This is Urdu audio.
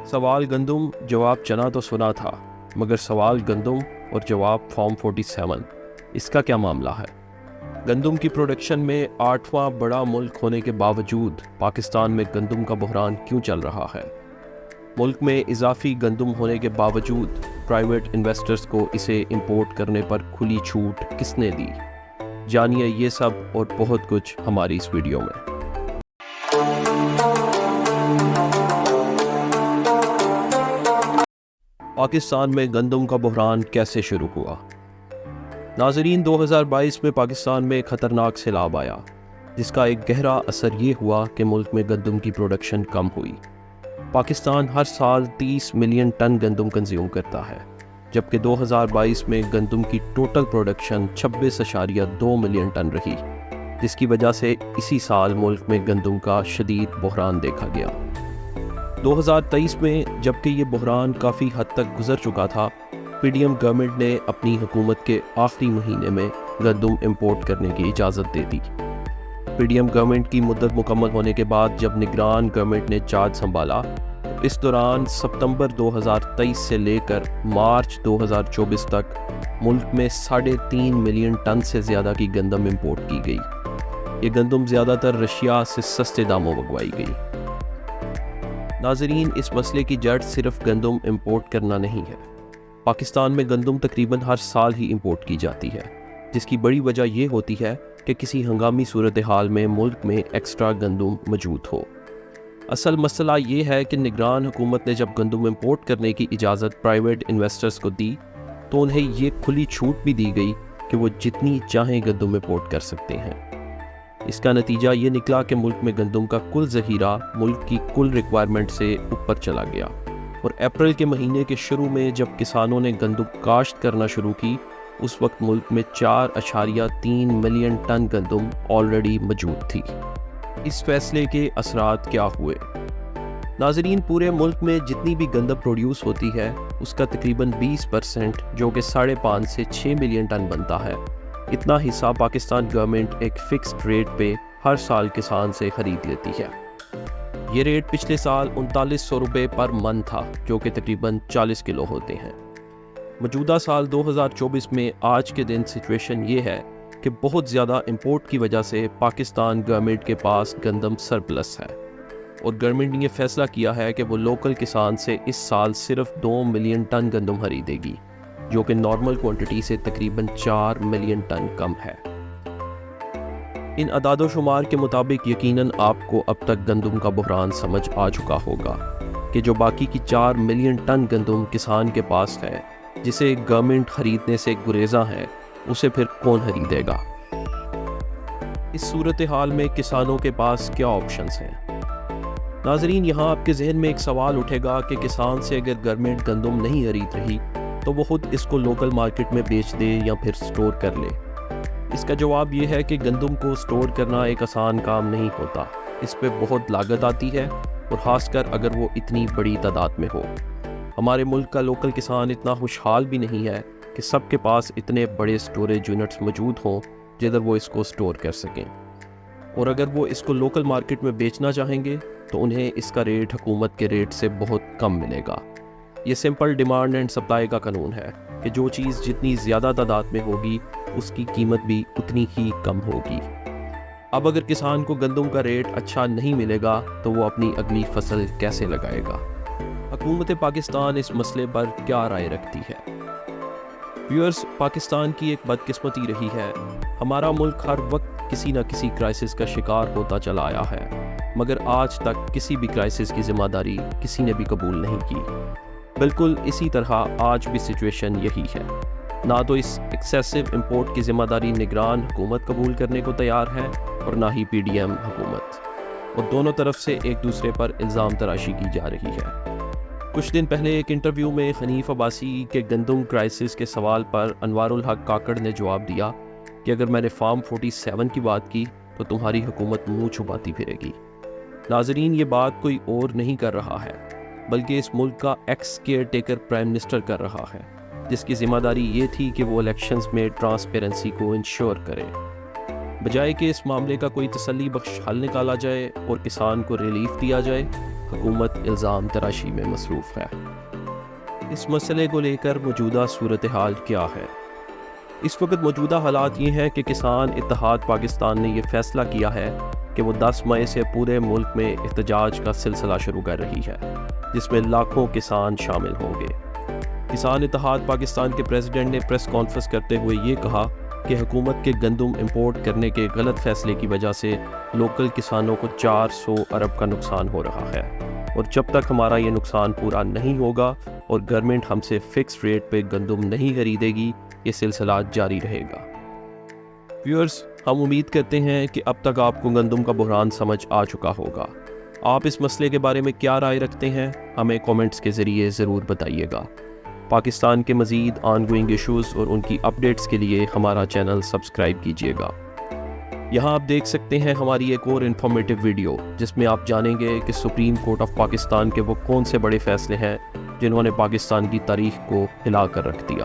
سوال گندم جواب چنا تو سنا تھا، مگر سوال گندم اور جواب فارم 47، اس کا کیا معاملہ ہے؟ گندم کی پروڈکشن میں 8واں بڑا ملک ہونے کے باوجود پاکستان میں گندم کا بحران کیوں چل رہا ہے؟ ملک میں اضافی گندم ہونے کے باوجود پرائیویٹ انویسٹرز کو اسے امپورٹ کرنے پر کھلی چھوٹ کس نے دی؟ جانیے یہ سب اور بہت کچھ ہماری اس ویڈیو میں۔ پاکستان میں گندم کا بحران کیسے شروع ہوا؟ ناظرین، 2022 میں پاکستان میں ایک خطرناک سیلاب آیا، جس کا ایک گہرا اثر یہ ہوا کہ ملک میں گندم کی پروڈکشن کم ہوئی۔ پاکستان ہر سال 30 ملین ٹن گندم کنزیوم کرتا ہے، جبکہ 2022 میں گندم کی ٹوٹل پروڈکشن 26.2 ملین ٹن رہی، جس کی وجہ سے اسی سال ملک میں گندم کا شدید بحران دیکھا گیا۔ 2023 میں جبکہ یہ بحران کافی حد تک گزر چکا تھا، پی ڈی ایم گورنمنٹ نے اپنی حکومت کے آخری مہینے میں گندم امپورٹ کرنے کی اجازت دے دی۔ پی ڈی ایم گورنمنٹ کی مدت مکمل ہونے کے بعد جب نگران گورنمنٹ نے چارج سنبھالا، اس دوران ستمبر 2023 سے لے کر مارچ 2024 تک ملک میں 3.5 ملین ٹن سے زیادہ کی گندم امپورٹ کی گئی۔ یہ گندم زیادہ تر رشیا سے سستے داموں منگوائی گئی۔ ناظرین، اس مسئلے کی جڑ صرف گندم امپورٹ کرنا نہیں ہے۔ پاکستان میں گندم تقریباً ہر سال ہی امپورٹ کی جاتی ہے، جس کی بڑی وجہ یہ ہوتی ہے کہ کسی ہنگامی صورتحال میں ملک میں ایکسٹرا گندم موجود ہو۔ اصل مسئلہ یہ ہے کہ نگران حکومت نے جب گندم امپورٹ کرنے کی اجازت پرائیویٹ انویسٹرز کو دی تو انہیں یہ کھلی چھوٹ بھی دی گئی کہ وہ جتنی چاہیں گندم امپورٹ کر سکتے ہیں۔ اس کا نتیجہ یہ نکلا کہ ملک میں گندم کا کل ذخیرہ ملک کی کل ریکوائرمنٹ سے اوپر چلا گیا، اور اپریل کے مہینے کے شروع میں جب کسانوں نے گندم کاشت کرنا شروع کی، اس وقت ملک میں 4.3 ملین ٹن گندم آلریڈی موجود تھی۔ اس فیصلے کے اثرات کیا ہوئے؟ ناظرین، پورے ملک میں جتنی بھی گندم پروڈیوس ہوتی ہے اس کا تقریباً 20% جو کہ 5.5 سے 6 ملین ٹن بنتا ہے، اتنا حصہ پاکستان گورنمنٹ ایک فکسڈ ریٹ پہ ہر سال کسان سے خرید لیتی ہے۔ یہ ریٹ پچھلے سال 3900 روپے پر من تھا، جو کہ تقریباً 40 کلو ہوتے ہیں۔ موجودہ سال 2024 میں آج کے دن سچویشن یہ ہے کہ بہت زیادہ امپورٹ کی وجہ سے پاکستان گورنمنٹ کے پاس گندم سرپلس ہے، اور گورنمنٹ نے یہ فیصلہ کیا ہے کہ وہ لوکل کسان سے اس سال صرف 2 ملین ٹن گندم خریدے گی، جو کہ نارمل کوانٹٹی سے تقریباً 4 ملین ٹن کم ہے۔ ان اعداد و شمار کے مطابق یقیناً آپ کو اب تک گندم کا بحران سمجھ آ چکا ہوگا کہ جو باقی کی 4 ملین ٹن گندم کسان کے پاس ہے، جسے گورنمنٹ خریدنے سے گریزاں ہے، اسے پھر کون خریدے گا؟ اس صورتحال میں کسانوں کے پاس کیا آپشنز ہیں؟ ناظرین، یہاں آپ کے ذہن میں ایک سوال اٹھے گا کہ کسان سے اگر گورنمنٹ گندم نہیں خرید رہی تو وہ خود اس کو لوکل مارکیٹ میں بیچ دے یا پھر سٹور کر لے۔ اس کا جواب یہ ہے کہ گندم کو سٹور کرنا ایک آسان کام نہیں ہوتا، اس پہ بہت لاگت آتی ہے، اور خاص کر اگر وہ اتنی بڑی تعداد میں ہو۔ ہمارے ملک کا لوکل کسان اتنا خوشحال بھی نہیں ہے کہ سب کے پاس اتنے بڑے سٹوریج یونٹس موجود ہوں جدھر وہ اس کو سٹور کر سکیں، اور اگر وہ اس کو لوکل مارکیٹ میں بیچنا چاہیں گے تو انہیں اس کا ریٹ حکومت کے ریٹ سے بہت کم ملے گا۔ یہ سمپل ڈیمانڈ اینڈ سپلائی کا قانون ہے کہ جو چیز جتنی زیادہ تعداد میں ہوگی اس کی قیمت بھی اتنی ہی کم ہوگی۔ اب اگر کسان کو گندم کا ریٹ اچھا نہیں ملے گا تو وہ اپنی اگلی فصل کیسے لگائے گا؟ حکومت پاکستان اس مسئلے پر کیا رائے رکھتی ہے؟ ویورز، پاکستان کی ایک بدقسمتی رہی ہے، ہمارا ملک ہر وقت کسی نہ کسی کرائسس کا شکار ہوتا چلا آیا ہے، مگر آج تک کسی بھی کرائسس کی ذمہ داری کسی نے بھی قبول نہیں کی۔ بالکل اسی طرح آج بھی سچویشن یہی ہے، نہ تو اس ایکسیسو امپورٹ کی ذمہ داری نگران حکومت قبول کرنے کو تیار ہے اور نہ ہی پی ڈی ایم حکومت، اور دونوں طرف سے ایک دوسرے پر الزام تراشی کی جا رہی ہے۔ کچھ دن پہلے ایک انٹرویو میں حنیف عباسی کے گندم کرائسس کے سوال پر انوار الحق کاکڑ نے جواب دیا کہ اگر میں نے فارم 47 کی بات کی تو تمہاری حکومت منہ چھپاتی پھرے گی۔ ناظرین، یہ بات کوئی اور نہیں کر رہا ہے بلکہ اس ملک کا x square taker prime minister کر رہا ہے، جس کی ذمہ داری یہ تھی کہ وہ الیکشنز میں ٹرانسپیرنسی کو انشور کرے۔ بجائے کہ اس معاملے کا کوئی تسلی بخش حل نکالا جائے اور کسان کو ریلیف دیا جائے، حکومت الزام تراشی میں مصروف ہے۔ اس مسئلے کو لے کر موجودہ صورتحال کیا ہے؟ اس وقت موجودہ حالات یہ ہیں کہ کسان اتحاد پاکستان نے یہ فیصلہ کیا ہے کہ وہ 10 مئی سے پورے ملک میں احتجاج کا سلسلہ شروع کر رہی ہے، جس میں لاکھوں کسان شامل ہوں گے۔ کسان اتحاد پاکستان کے پریزیڈنٹ نے پریس کانفرنس کرتے ہوئے یہ کہا کہ حکومت کے گندم امپورٹ کرنے کے غلط فیصلے کی وجہ سے لوکل کسانوں کو 400 ارب کا نقصان ہو رہا ہے، اور جب تک ہمارا یہ نقصان پورا نہیں ہوگا اور گورنمنٹ ہم سے فکس ریٹ پہ گندم نہیں خریدے گی، یہ سلسلہ جاری رہے گا۔ ویورز، ہم امید کرتے ہیں کہ اب تک آپ کو گندم کا بحران سمجھ آ چکا ہوگا۔ آپ اس مسئلے کے بارے میں کیا رائے رکھتے ہیں؟ ہمیں کومنٹس کے ذریعے ضرور بتائیے گا۔ پاکستان کے مزید آن گوئنگ ایشوز اور ان کی اپڈیٹس کے لیے ہمارا چینل سبسکرائب کیجیے گا۔ یہاں آپ دیکھ سکتے ہیں ہماری ایک اور انفارمیٹیو ویڈیو، جس میں آپ جانیں گے کہ سپریم کورٹ آف پاکستان کے وہ کون سے بڑے فیصلے ہیں جنہوں نے پاکستان کی تاریخ کو ہلا کر رکھ دیا۔